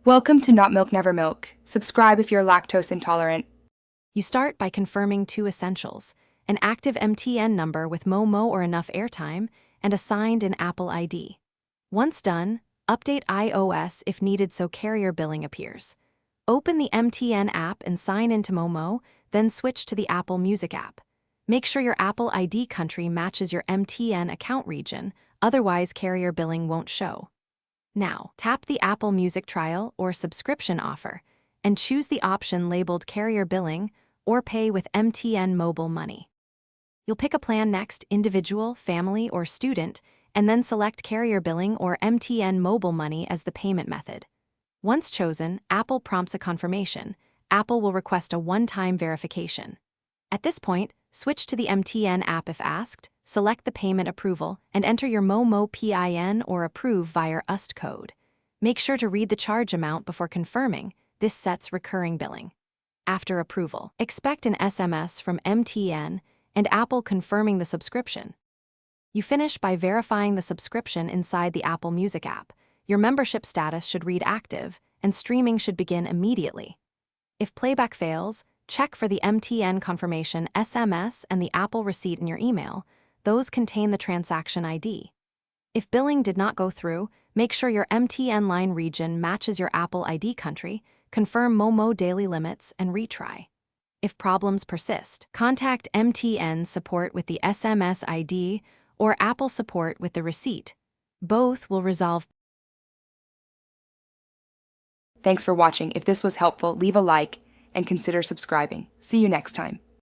Welcome to Not Milk Never Milk. Subscribe if you're lactose intolerant. You start by confirming two essentials: an active MTN number with Momo or enough airtime, and a signed-in Apple ID. Once done, update iOS if needed so carrier billing appears. Open the Mtn app and sign into Momo, then switch to the Apple Music app. Make sure your Apple ID country matches your MTN account region, otherwise carrier billing won't show. Now, tap the Apple Music trial or subscription offer and choose the option labeled Carrier Billing or Pay with MTN Mobile Money. You'll pick a plan next, individual, family, or student, and then select Carrier Billing or MTN Mobile Money as the payment method. Once chosen, Apple prompts a confirmation. Apple will request a one-time verification. At this point, switch to the Mtn app if asked, select the payment approval, and enter your Momo PIN or approve via UST code. Make sure to read the charge amount before confirming. This sets recurring billing. After approval, expect an SMS from MTN and Apple confirming the subscription. You finish by verifying the subscription inside the Apple Music app. Your membership status should read active, and streaming should begin immediately. If playback fails, check for the MTN confirmation SMS and the Apple receipt in your email. Those contain the transaction ID. If billing did not go through, make sure your MTN line region matches your Apple ID country, confirm Momo daily limits, and retry. If problems persist, contact MTN support with the SMS ID or Apple support with the receipt. Both will resolve. Thanks for watching. If this was helpful, leave a like and consider subscribing. See you next time.